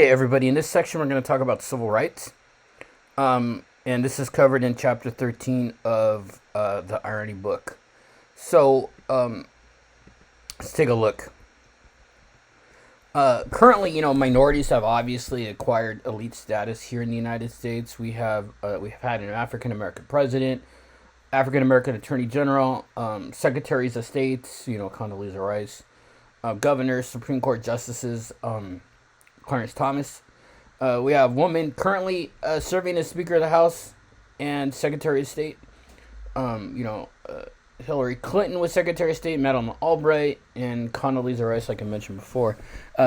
Hey everybody, in this section we're going to talk about civil rights, and this is covered in chapter 13 of the Irony book. So let's take a look. Currently, minorities have obviously acquired elite status here in the United States. We have had an African American president, African American attorney general, secretaries of states, Condoleezza Rice, governors, Supreme Court justices, Clarence Thomas. We have women currently serving as Speaker of the House and Secretary of State. Hillary Clinton was Secretary of State, Madeleine Albright, and Condoleezza Rice, like I mentioned before.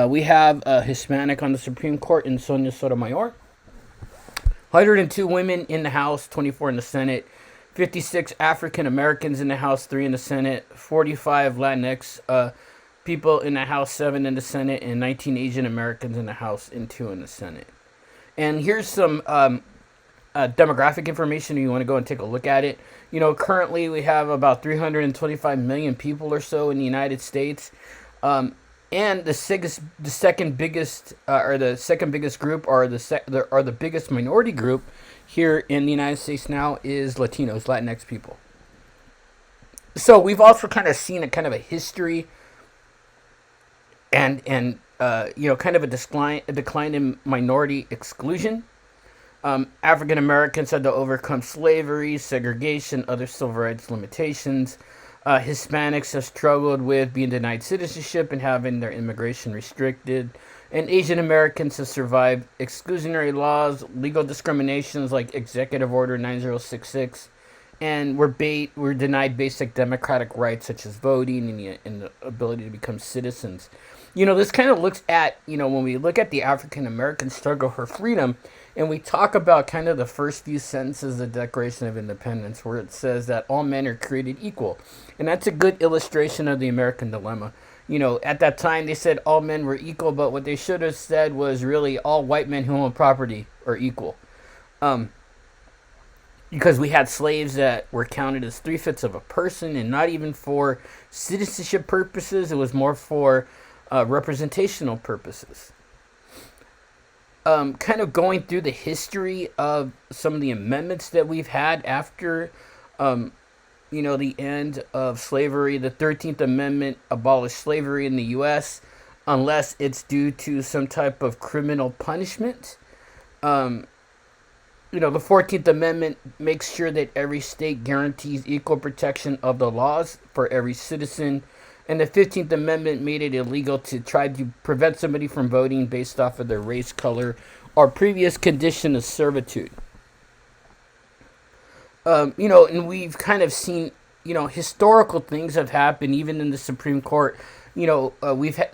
We have a Hispanic on the Supreme Court in Sonia Sotomayor. 102 women in the House, 24 in the Senate. 56 African Americans in the House, 3 in the Senate. 45 Latinx people in the House, 7 in the Senate, and 19 Asian Americans in the House and 2 in the Senate. And here's some demographic information if you want to go and take a look at it. Currently we have about 325 million people or so in the United States. And the second biggest group, or the biggest minority group here in the United States now, is Latinos, Latinx people. So we've also kind of seen a history and kind of a decline in minority exclusion. African Americans had to overcome slavery, segregation, other civil rights limitations. Hispanics have struggled with being denied citizenship and having their immigration restricted. And Asian Americans have survived exclusionary laws, legal discriminations like Executive Order 9066, and were denied basic democratic rights such as voting and the ability to become citizens. This kind of looks at, when we look at the African American struggle for freedom, and we talk about kind of the first few sentences of the Declaration of Independence, where it says that all men are created equal. And that's a good illustration of the American dilemma. At that time they said all men were equal, but what they should have said was really all white men who own property are equal. Because we had slaves that were counted as 3/5 of a person, and not even for citizenship purposes. It was more for representational purposes. Kind of going through the history of some of the amendments that we've had after, the end of slavery. The 13th Amendment abolished slavery in the U.S. unless it's due to some type of criminal punishment. The 14th Amendment makes sure that every state guarantees equal protection of the laws for every citizen. And the 15th Amendment made it illegal to try to prevent somebody from voting based off of their race, color, or previous condition of servitude. And we've kind of seen, historical things have happened even in the Supreme Court. We've had,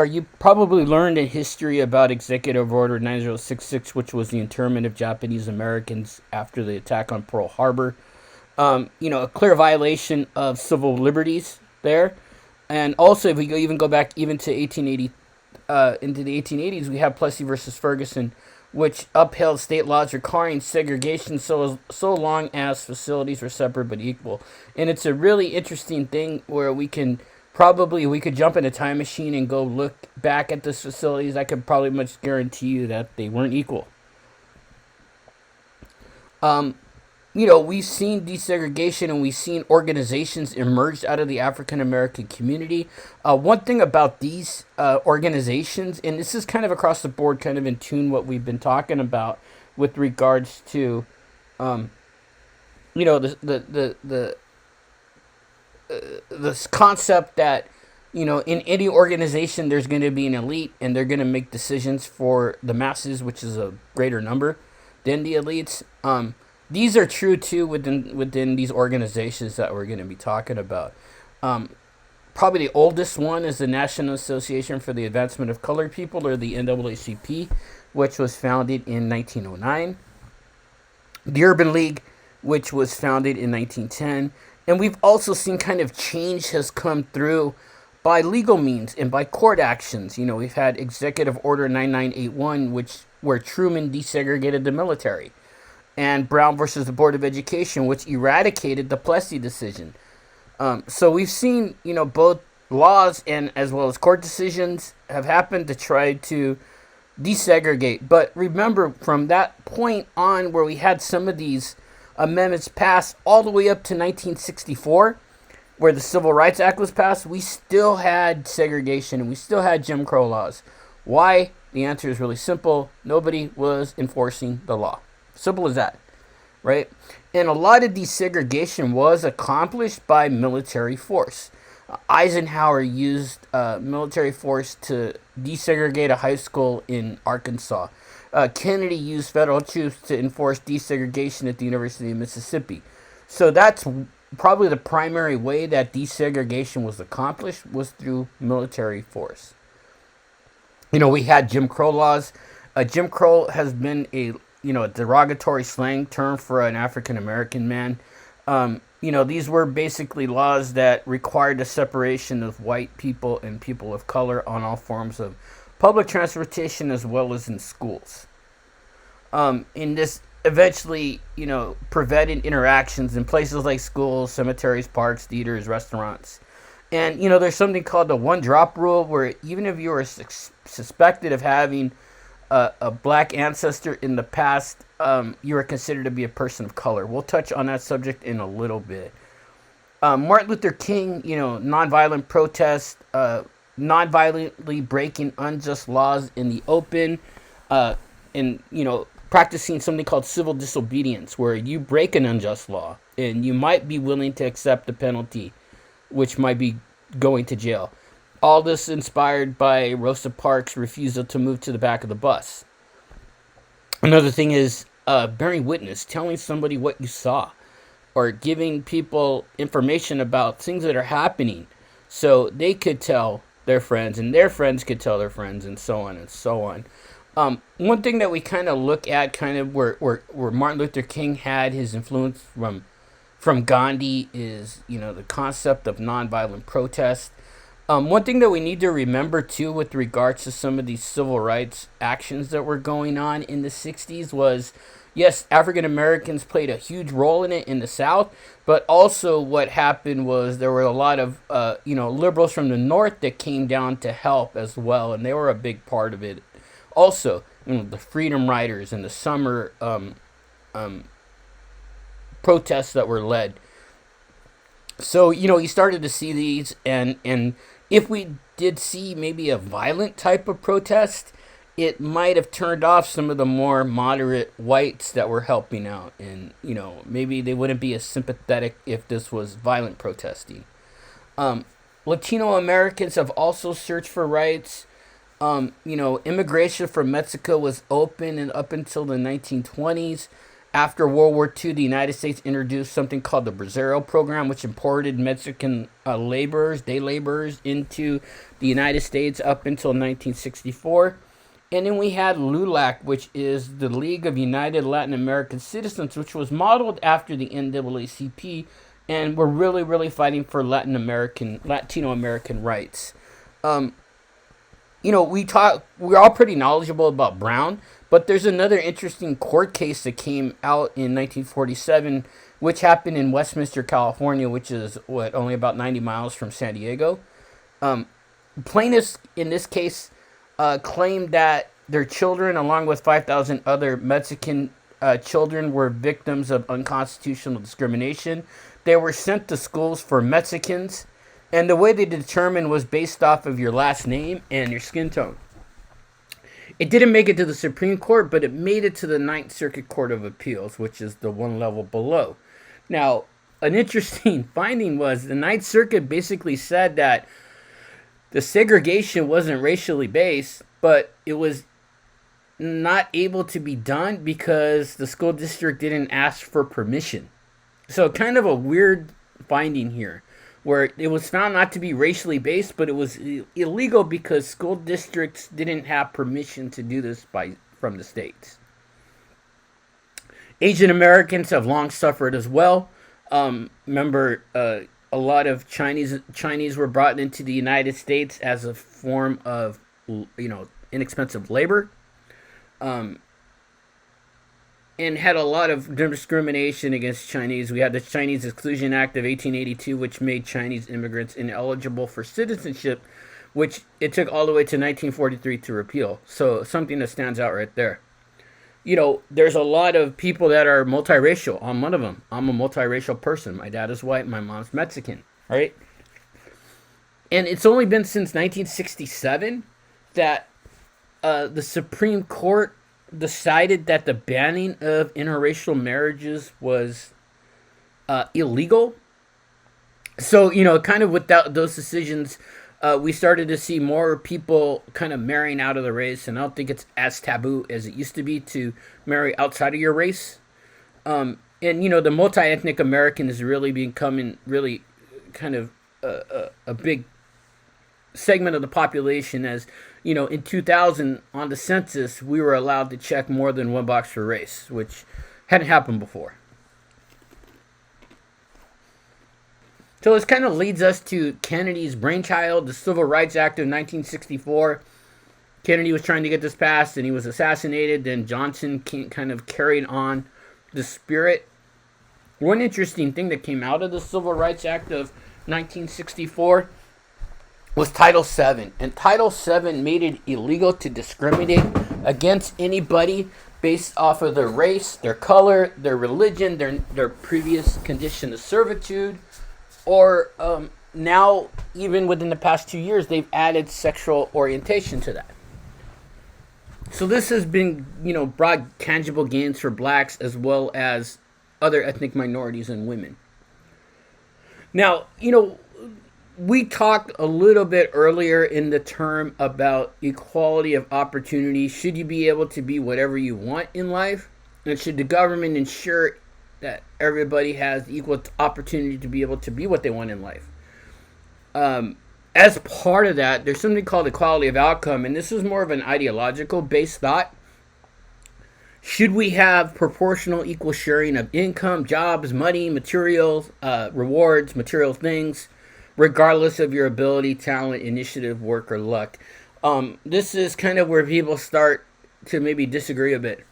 you probably learned in history about Executive Order 9066, which was the internment of Japanese Americans after the attack on Pearl Harbor. A clear violation of civil liberties there. And also, if we even go back even to 1880, into the 1880s, we have Plessy versus Ferguson, which upheld state laws requiring segregation so long as facilities were separate but equal. And it's a really interesting thing where we could jump in a time machine and go look back at those facilities. I could probably much guarantee you that they weren't equal. We've seen desegregation, and we've seen organizations emerge out of the African American community. One thing about these organizations, and this is kind of across the board, kind of in tune what we've been talking about with regards to, this concept that, in any organization there's going to be an elite, and they're going to make decisions for the masses, which is a greater number than the elites. These are true too within these organizations that we're going to be talking about. Probably the oldest one is the National Association for the Advancement of Colored People, or the NAACP, which was founded in 1909. The Urban League, which was founded in 1910. And we've also seen kind of change has come through by legal means and by court actions. We've had Executive Order 9981, where Truman desegregated the military, and Brown versus the Board of Education, which eradicated the Plessy decision. So we've seen, both laws and as well as court decisions have happened to try to desegregate. But remember, from that point on, where we had some of these amendments passed all the way up to 1964, where the Civil Rights Act was passed, we still had segregation and we still had Jim Crow laws. Why? The answer is really simple. Nobody was enforcing the law. Simple as that, right? And a lot of desegregation was accomplished by military force. Eisenhower used military force to desegregate a high school in Arkansas. Kennedy used federal troops to enforce desegregation at the University of Mississippi. So that's probably the primary way that desegregation was accomplished, was through military force. We had Jim Crow laws. Jim Crow has been a derogatory slang term for an African American man. These were basically laws that required the separation of white people and people of color on all forms of public transportation as well as in schools. In this eventually, prevented interactions in places like schools, cemeteries, parks, theaters, restaurants. And, there's something called the one-drop rule, where even if you were suspected of having a black ancestor in the past, you were considered to be a person of color. We'll touch on that subject in a little bit. Martin Luther King, nonviolent protest, nonviolently breaking unjust laws in the open, and, practicing something called civil disobedience, where you break an unjust law and you might be willing to accept the penalty, which might be going to jail. All this inspired by Rosa Parks' refusal to move to the back of the bus. Another thing is bearing witness, telling somebody what you saw, or giving people information about things that are happening so they could tell their friends and their friends could tell their friends, and so on and so on. One thing that we kind of look at, kind of where Martin Luther King had his influence from Gandhi, is the concept of nonviolent protest. One thing that we need to remember too, with regards to some of these civil rights actions that were going on in the 60s, was, yes, African Americans played a huge role in it in the South, but also what happened was there were a lot of liberals from the North that came down to help as well, and they were a big part of it. Also, the Freedom Riders and the summer protests that were led. So, you started to see these, and if we did see maybe a violent type of protest, it might have turned off some of the more moderate whites that were helping out. And, maybe they wouldn't be as sympathetic if this was violent protesting. Latino Americans have also searched for rights. Immigration from Mexico was open and up until the 1920s. After World War II, the United States introduced something called the Bracero program, which imported Mexican day laborers into the United States up until 1964. And then we had LULAC, which is the League of United Latin American Citizens, which was modeled after the NAACP, and we're really, really fighting for Latino American rights. We're all pretty knowledgeable about Brown, but there's another interesting court case that came out in 1947, which happened in Westminster, California, which is only about 90 miles from San Diego. Plaintiffs in this case claimed that their children, along with 5,000 other Mexican children, were victims of unconstitutional discrimination. They were sent to schools for Mexicans, and the way they determined was based off of your last name and your skin tone. It didn't make it to the Supreme Court, but it made it to the Ninth Circuit Court of Appeals, which is the one level below. Now, an interesting finding was the Ninth Circuit basically said that the segregation wasn't racially based, but it was not able to be done because the school district didn't ask for permission. So kind of a weird finding here, where it was found not to be racially based, but it was illegal because school districts didn't have permission to do this from the states. Asian Americans have long suffered as well. Remember, a lot of Chinese were brought into the United States as a form of, inexpensive labor. and had a lot of discrimination against Chinese. We had the Chinese Exclusion Act of 1882, which made Chinese immigrants ineligible for citizenship, which it took all the way to 1943 to repeal. So something that stands out right there. There's a lot of people that are multiracial. I'm one of them. I'm a multiracial person. My dad is white. My mom's Mexican. Right? And it's only been since 1967 that the Supreme Court decided that the banning of interracial marriages was illegal. So, kind of without those decisions, we started to see more people kind of marrying out of the race. And I don't think it's as taboo as it used to be to marry outside of your race. And, the multi-ethnic American is really becoming really kind of a big segment of the population. As in 2000 on the census, we were allowed to check more than one box for race, which hadn't happened before. So this kind of leads us to Kennedy's brainchild, the Civil Rights Act of 1964. Kennedy was trying to get this passed, and he was assassinated. Then Johnson kind of carried on the spirit. One interesting thing that came out of the Civil Rights Act of 1964 was Title VII. And Title VII made it illegal to discriminate against anybody based off of their race, their color, their religion, their previous condition of servitude, or now, even within the past 2 years, they've added sexual orientation to that. So this has been, brought tangible gains for blacks as well as other ethnic minorities and women. Now, we talked a little bit earlier in the term about equality of opportunity. Should you be able to be whatever you want in life? And should the government ensure that everybody has equal opportunity to be able to be what they want in life? As part of that, there's something called equality of outcome, and this is more of an ideological based thought. Should we have proportional equal sharing of income, jobs, money, materials, rewards, material things, regardless of your ability, talent, initiative, work, or luck? This is kind of where people start to maybe disagree a bit.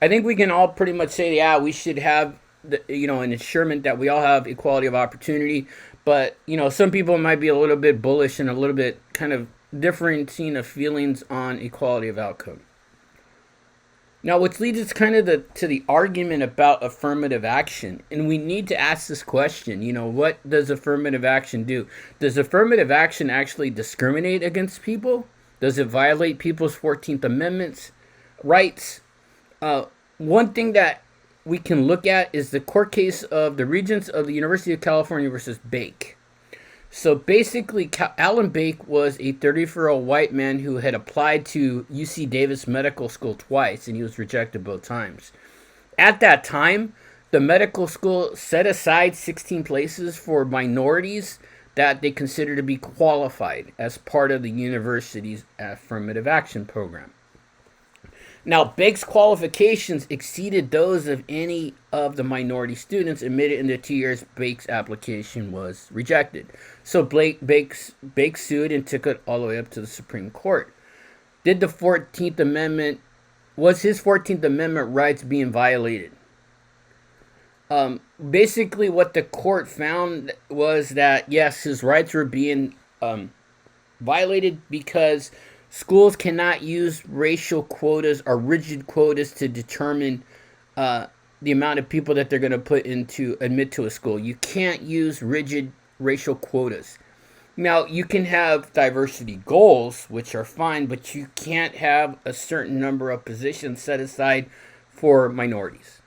I think we can all pretty much say, yeah, we should have an ensurement that we all have equality of opportunity. But, some people might be a little bit bullish and a little bit kind of differing of feelings on equality of outcome. Now, which leads us kind of to the argument about affirmative action. And we need to ask this question, what does affirmative action do? Does affirmative action actually discriminate against people? Does it violate people's 14th Amendment rights? One thing that we can look at is the court case of the Regents of the University of California versus Bakke. So basically, Alan Bakke was a 34-year-old white man who had applied to UC Davis Medical School twice, and he was rejected both times. At that time, the medical school set aside 16 places for minorities that they considered to be qualified as part of the university's affirmative action program. Now, Bakke's qualifications exceeded those of any of the minority students admitted in the 2 years Bakke's application was rejected. So Bakke sued and took it all the way up to the Supreme Court. Was his 14th Amendment rights being violated? Basically, what the court found was that, yes, his rights were being violated because schools cannot use racial quotas or rigid quotas to determine the amount of people that they're going to admit to a school. You can't use rigid racial quotas. Now, you can have diversity goals, which are fine, but you can't have a certain number of positions set aside for minorities.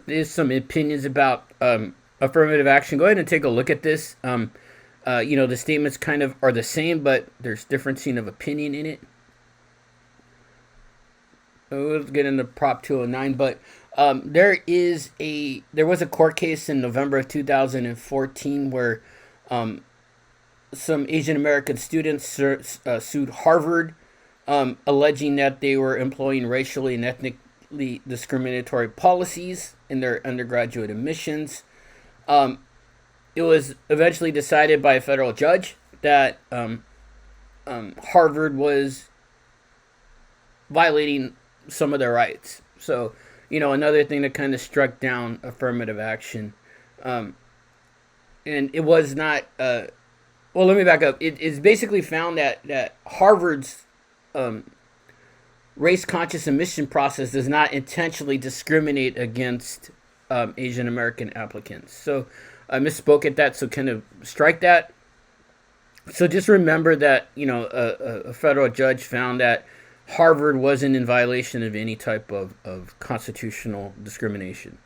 There's some opinions about affirmative action. Go ahead and take a look at this. The statements kind of are the same, but there's differencing of opinion in it. We'll get into Prop 209, but there was a court case in November of 2014 where some Asian American students sued Harvard, alleging that they were employing racially and ethnically discriminatory policies in their undergraduate admissions. It was eventually decided by a federal judge that Harvard was violating some of their rights. So, another thing that kind of struck down affirmative action. And it was not, well, let me back up. It's basically found that Harvard's race-conscious admission process does not intentionally discriminate against Asian American applicants. So I misspoke at that, so kind of strike that. So just remember that, a federal judge found that Harvard wasn't in violation of any type of constitutional discrimination.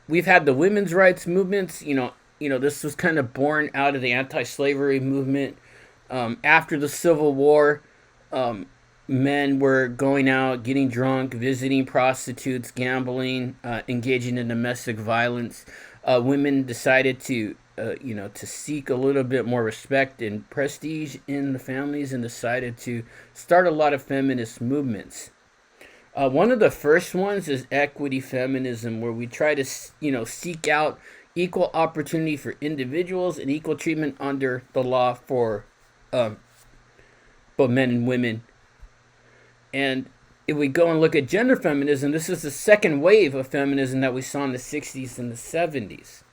We've had the women's rights movements. This was kind of born out of the anti-slavery movement. After the Civil War, men were going out, getting drunk, visiting prostitutes, gambling, engaging in domestic violence. Women decided to seek a little bit more respect and prestige in the families, and decided to start a lot of feminist movements. One of the first ones is equity feminism, where we try to, seek out equal opportunity for individuals and equal treatment under the law for both men and women. And if we go and look at gender feminism, this is the second wave of feminism that we saw in the 60s and the 70s.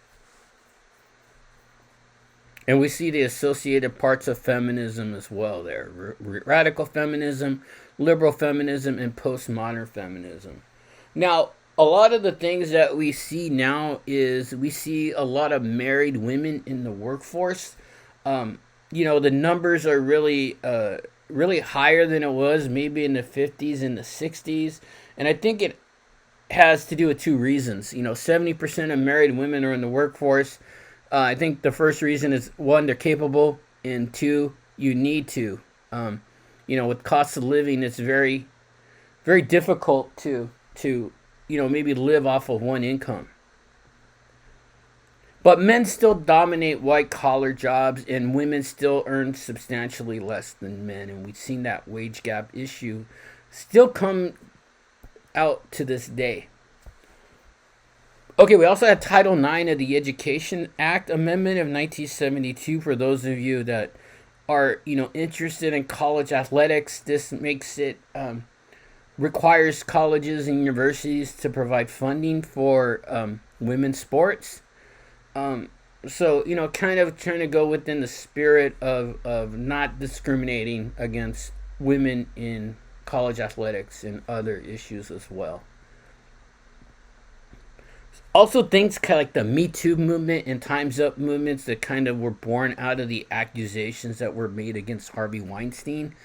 And we see the associated parts of feminism as well there. Radical feminism, liberal feminism, and postmodern feminism. Now, a lot of the things that we see now is we see a lot of married women in the workforce. The numbers are really higher than it was maybe in the 50s and the 60s. And I think it has to do with two reasons. 70% of married women are in the workforce. I think the first reason is, one, they're capable, and two, you need to. With cost of living, it's very, very difficult to maybe live off of one income. But men still dominate white-collar jobs, and women still earn substantially less than men. And we've seen that wage gap issue still come out to this day. Okay, we also had Title IX of the Education Act Amendment of 1972. For those of you that are, interested in college athletics, this makes it, requires colleges and universities to provide funding for women's sports. So, kind of trying to go within the spirit of not discriminating against women in college athletics and other issues as well. Also, things kind of like the Me Too movement and Time's Up movements that kind of were born out of the accusations that were made against Harvey Weinstein.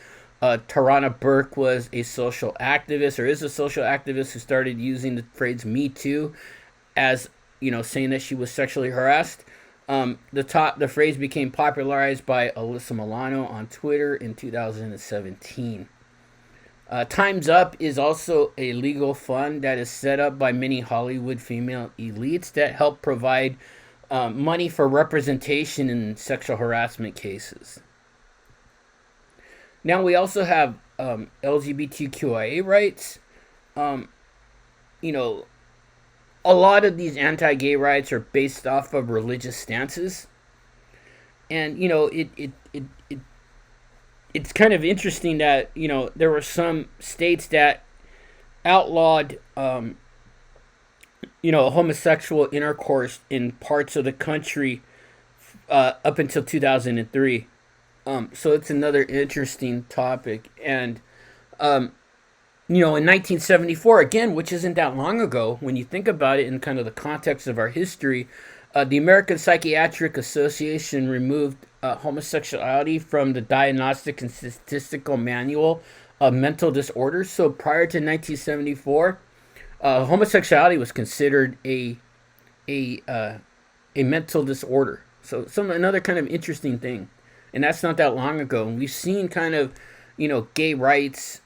Tarana Burke was a social activist, or is a social activist, who started using the phrase Me Too as, saying that she was sexually harassed. The phrase became popularized by Alyssa Milano on Twitter in 2017. Time's Up is also a legal fund that is set up by many Hollywood female elites that help provide money for representation in sexual harassment cases. Now we also have LGBTQIA rights. A lot of these anti-gay rights are based off of religious stances. And, it's kind of interesting that, there were some states that outlawed, homosexual intercourse in parts of the country up until 2003. So it's another interesting topic. And, in 1974, again, which isn't that long ago, when you think about it in kind of the context of our history, the American Psychiatric Association removed homosexuality from the Diagnostic and Statistical Manual of Mental Disorders. So prior to 1974, homosexuality was considered a mental disorder. So another kind of interesting thing, and that's not that long ago. And we've seen kind of, gay rights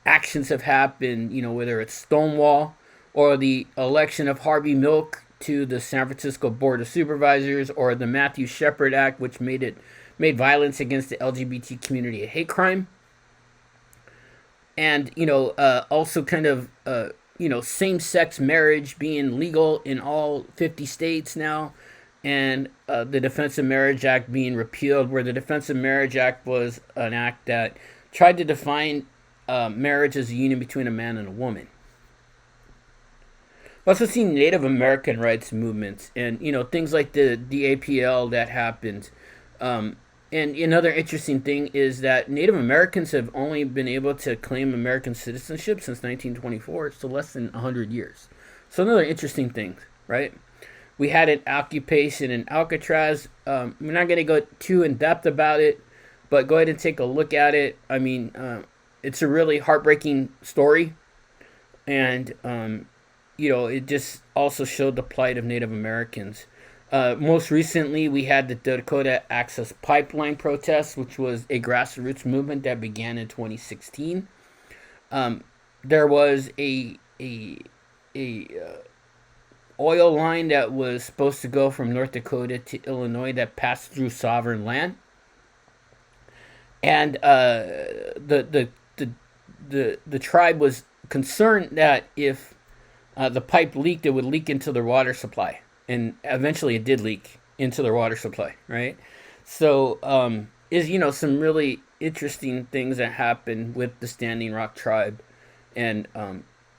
actions have happened. Whether it's Stonewall or the election of Harvey Milk to the San Francisco Board of Supervisors, or the Matthew Shepard Act, which made violence against the LGBT community a hate crime. And, also kind of, same-sex marriage being legal in all 50 states now, and the Defense of Marriage Act being repealed, where the Defense of Marriage Act was an act that tried to define marriage is a union between a man and a woman. We've also seen Native American rights movements and, things like the DAPL that happened. And another interesting thing is that Native Americans have only been able to claim American citizenship since 1924, so less than 100 years. So another interesting thing, right? We had an occupation in Alcatraz. We're not going to go too in-depth about it, but go ahead and take a look at it. I mean, it's a really heartbreaking story. And, it just also showed the plight of Native Americans. Most recently, we had the Dakota Access Pipeline protest, which was a grassroots movement that began in 2016. There was a oil line that was supposed to go from North Dakota to Illinois that passed through sovereign land, and the tribe was concerned that if the pipe leaked, it would leak into their water supply, and eventually it did leak into their water supply, right? So is some really interesting things that happened with the Standing Rock tribe, and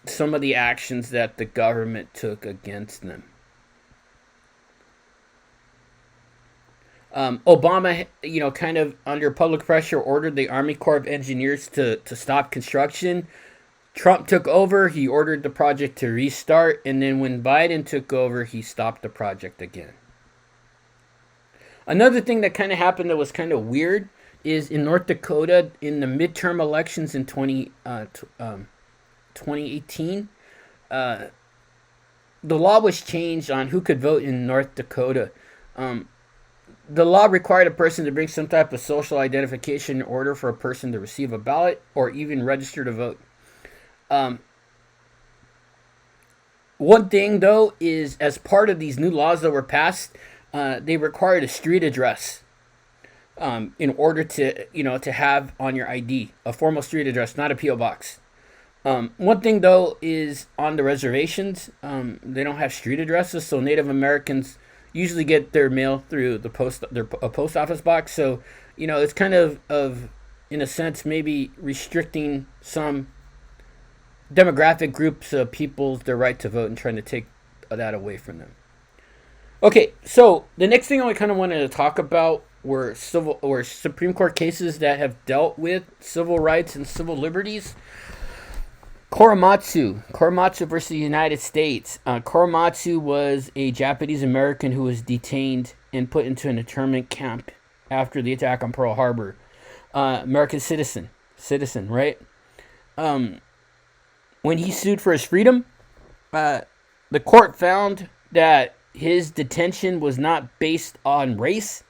some of the actions that the government took against them. Obama, kind of under public pressure, ordered the Army Corps of Engineers to stop construction. Trump took over, he ordered the project to restart, and then when Biden took over, he stopped the project again. Another thing that kind of happened that was kind of weird is in North Dakota, in the midterm elections in 2018, the law was changed on who could vote in North Dakota. The law required a person to bring some type of social identification in order for a person to receive a ballot or even register to vote. One thing, though, is as part of these new laws that were passed, they required a street address in order to, to have on your ID, a formal street address, not a P.O. box. One thing, though, is on the reservations, they don't have street addresses, so Native Americans usually get their mail through the post office box. So, it's kind of in a sense, maybe restricting some demographic groups of people their right to vote and trying to take that away from them. Okay, so the next thing I kind of wanted to talk about were Supreme Court cases that have dealt with civil rights and civil liberties. Korematsu versus the United States. Korematsu was a Japanese American who was detained and put into an internment camp after the attack on Pearl Harbor. American citizen, right? When he sued for his freedom, the court found that his detention was not based on race.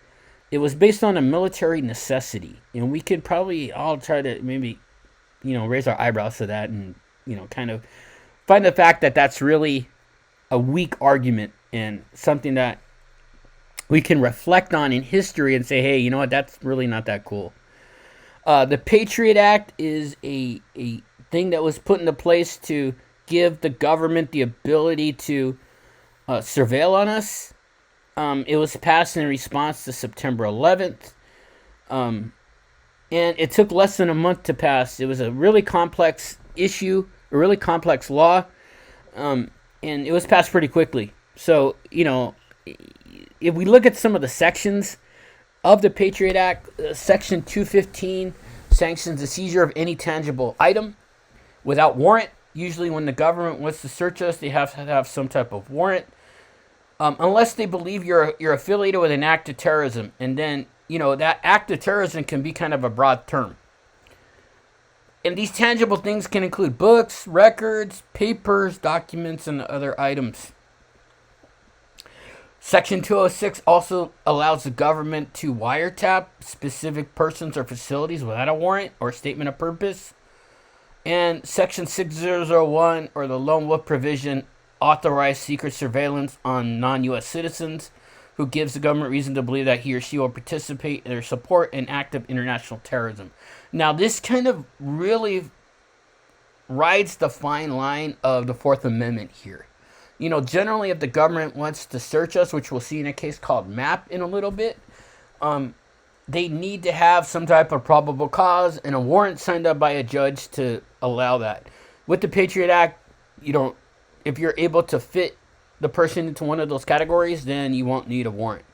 It was based on a military necessity. And we could probably all try to maybe, raise our eyebrows to that and, kind of find the fact that that's really a weak argument and something that we can reflect on in history and say, hey, you know what, that's really not that cool. The Patriot Act is a thing that was put into place to give the government the ability to surveil on us. It was passed in response to September 11th. And it took less than a month to pass. It was a really complex issue, a really complex law, and it was passed pretty quickly. So, if we look at some of the sections of the Patriot Act, Section 215 sanctions the seizure of any tangible item without warrant. Usually when the government wants to search us, they have to have some type of warrant. Unless they believe you're affiliated with an act of terrorism. And then, that act of terrorism can be kind of a broad term. And these tangible things can include books, records, papers, documents, and other items. Section 206 also allows the government to wiretap specific persons or facilities without a warrant or statement of purpose. And Section 6001, or the Lone Wolf provision, authorized secret surveillance on non-U.S. citizens who gives the government reason to believe that he or she will participate in or support an act of international terrorism. Now, this kind of really rides the fine line of the Fourth Amendment here. Generally, if the government wants to search us, which we'll see in a case called MAP in a little bit, they need to have some type of probable cause and a warrant signed up by a judge to allow that. With the Patriot Act, you don't. If you're able to fit the person into one of those categories, then you won't need a warrant.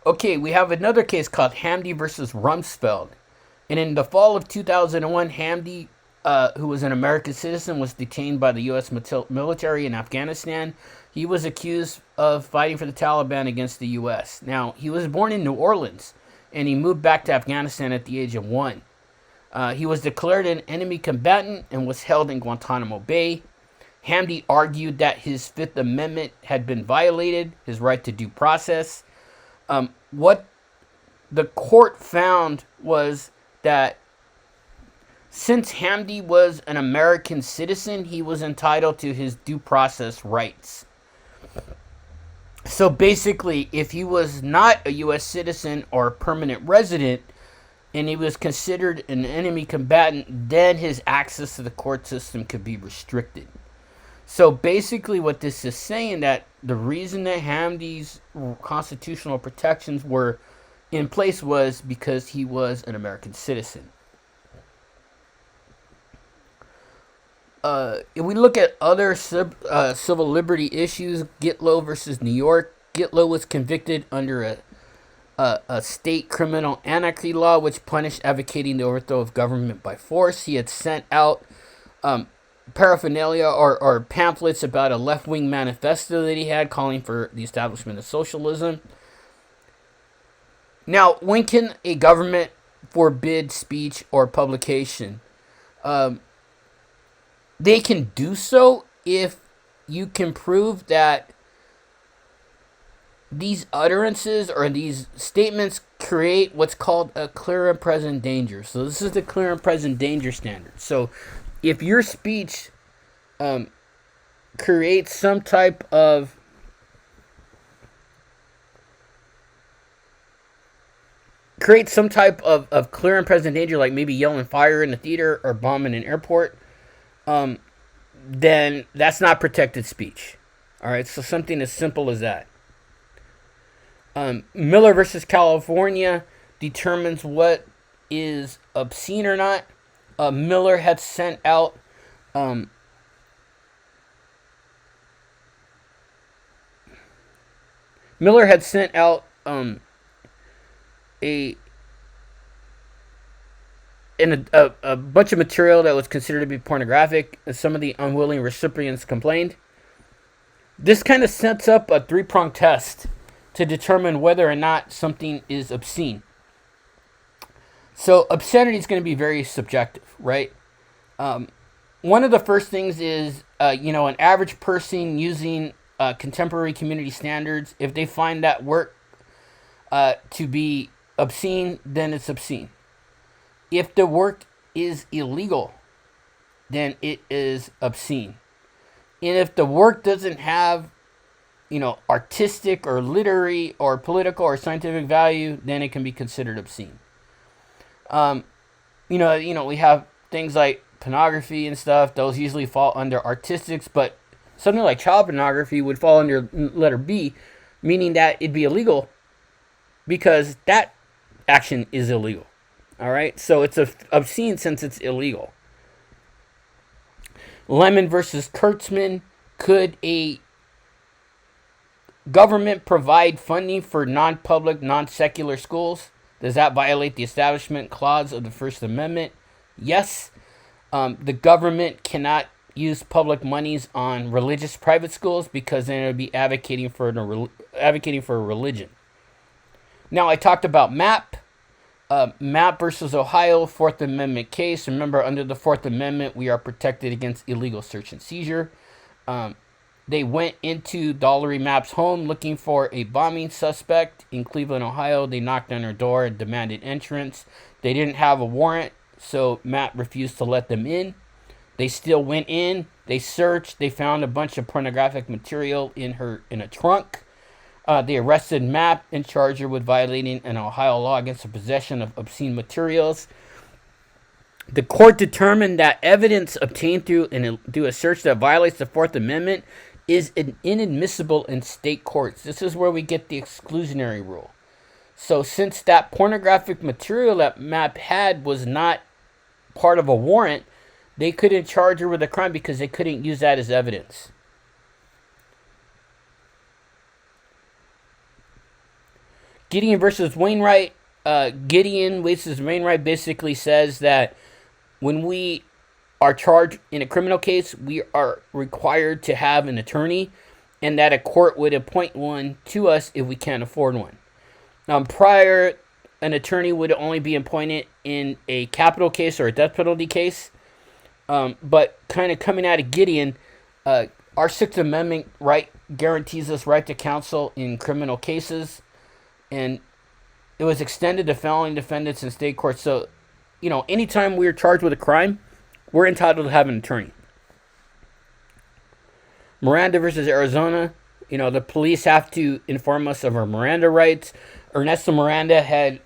Okay, we have another case called Hamdi versus Rumsfeld. And in the fall of 2001, Hamdi, who was an American citizen, was detained by the U.S. military in Afghanistan. He was accused of fighting for the Taliban against the U.S. Now, he was born in New Orleans, and he moved back to Afghanistan at the age of 1. He was declared an enemy combatant and was held in Guantanamo Bay. Hamdi argued that his Fifth Amendment had been violated, his right to due process. What the court found was that since Hamdi was an American citizen, he was entitled to his due process rights. So basically, if he was not a U.S. citizen or a permanent resident, and he was considered an enemy combatant, then his access to the court system could be restricted. So basically what this is saying, that the reason that Hamdi's constitutional protections were in place was because he was an American citizen. If we look at other civil liberty issues, Gitlow versus New York. Gitlow was convicted under a state criminal anarchy law which punished advocating the overthrow of government by force. He had sent out paraphernalia or pamphlets about a left-wing manifesto that he had calling for the establishment of socialism. Now, when can a government forbid speech or publication? They can do so if you can prove that these utterances or these statements create what's called a clear and present danger. So this is the clear and present danger standard. So if your speech creates some type of clear and present danger, like maybe yelling fire in a theater or bombing an airport, then that's not protected speech. All right, so something as simple as that. Miller versus California determines what is obscene or not. Miller had sent out a bunch of material that was considered to be pornographic, and some of the unwilling recipients complained. This kind of sets up a three-pronged test to determine whether or not something is obscene. So obscenity is going to be very subjective, right? One of the first things is, an average person using contemporary community standards, if they find that work to be obscene, then it's obscene. If the work is illegal, then it is obscene. And if the work doesn't have, artistic or literary or political or scientific value, then it can be considered obscene. We have things like pornography and stuff. Those usually fall under artistics, but something like child pornography would fall under letter B, meaning that it'd be illegal because that action is illegal. All right, so it's obscene since it's illegal. Lemon versus Kurtzman. Could a government provide funding for non-public, non-secular schools? Does that violate the Establishment Clause of the First Amendment? Yes. The government cannot use public monies on religious private schools because then it would be advocating for a religion. Now, I talked about MAP. MAP versus Ohio, Fourth Amendment case. Remember, under the Fourth Amendment, we are protected against illegal search and seizure. They went into Dollery Mapp's home looking for a bombing suspect in Cleveland, Ohio. They knocked on her door and demanded entrance. They didn't have a warrant, so Mapp refused to let them in. They still went in. They searched. They found a bunch of pornographic material in a trunk. They arrested Mapp and charged her with violating an Ohio law against the possession of obscene materials. The court determined that evidence obtained through a search that violates the Fourth Amendment is inadmissible in state courts. This is where we get the exclusionary rule. So since that pornographic material that MAP had was not part of a warrant, they couldn't charge her with a crime because they couldn't use that as evidence. Gideon versus Wainright. Gideon versus Wainright basically says that when we are charged in a criminal case, we are required to have an attorney, and that a court would appoint one to us if we can't afford one. Prior, an attorney would only be appointed in a capital case or a death penalty case. But kind of coming out of Gideon, our Sixth Amendment right guarantees us right to counsel in criminal cases, and it was extended to felony defendants in state courts. So, anytime we're charged with a crime, we're entitled to have an attorney. Miranda versus Arizona, the police have to inform us of our Miranda rights. Ernesto Miranda had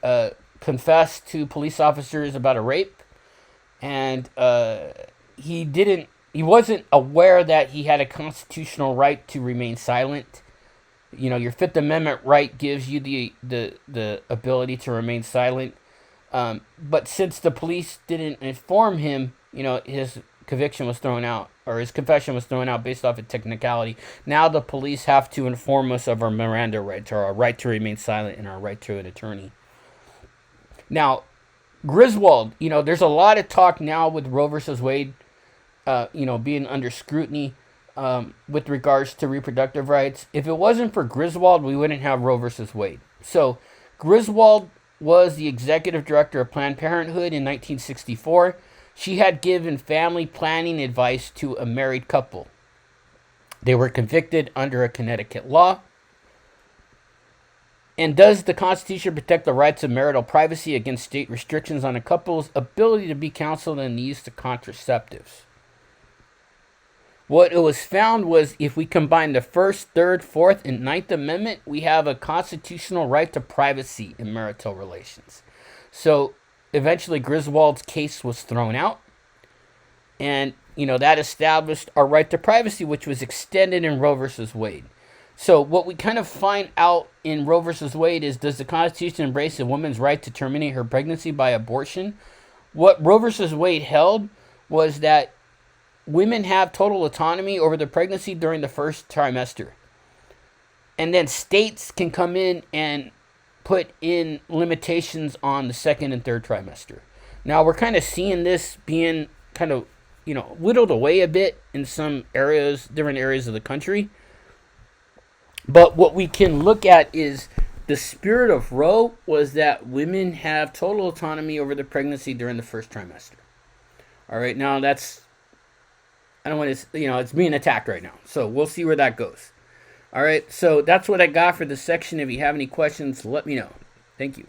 confessed to police officers about a rape, and he wasn't aware that he had a constitutional right to remain silent. Your Fifth Amendment right gives you the ability to remain silent. But since the police didn't inform him, his conviction was thrown out, or his confession was thrown out based off of technicality. Now the police have to inform us of our Miranda rights, or our right to remain silent, and our right to an attorney. Now, Griswold, there's a lot of talk now with Roe versus Wade, being under scrutiny with regards to reproductive rights. If it wasn't for Griswold, we wouldn't have Roe versus Wade. So, Griswold was the executive director of Planned Parenthood in 1964. She had given family planning advice to a married couple. They were convicted under a Connecticut law. And does the Constitution protect the rights of marital privacy against state restrictions on a couple's ability to be counseled and the use of contraceptives? What it was found was if we combine the First, Third, Fourth, and Ninth Amendment, we have a constitutional right to privacy in marital relations. So eventually Griswold's case was thrown out, and that established our right to privacy, which was extended in Roe versus Wade. So what we kind of find out in Roe versus Wade is, does the Constitution embrace a woman's right to terminate her pregnancy by abortion? What Roe versus Wade held was that women have total autonomy over their pregnancy during the first trimester. And then states can come in and put in limitations on the second and third trimester. Now, we're kind of seeing this being kind of, whittled away a bit in some areas, different areas of the country. But what we can look at is the spirit of Roe was that women have total autonomy over their pregnancy during the first trimester. All right, now I don't want to, it's being attacked right now. So we'll see where that goes. All right, so that's what I got for this section. If you have any questions, let me know. Thank you.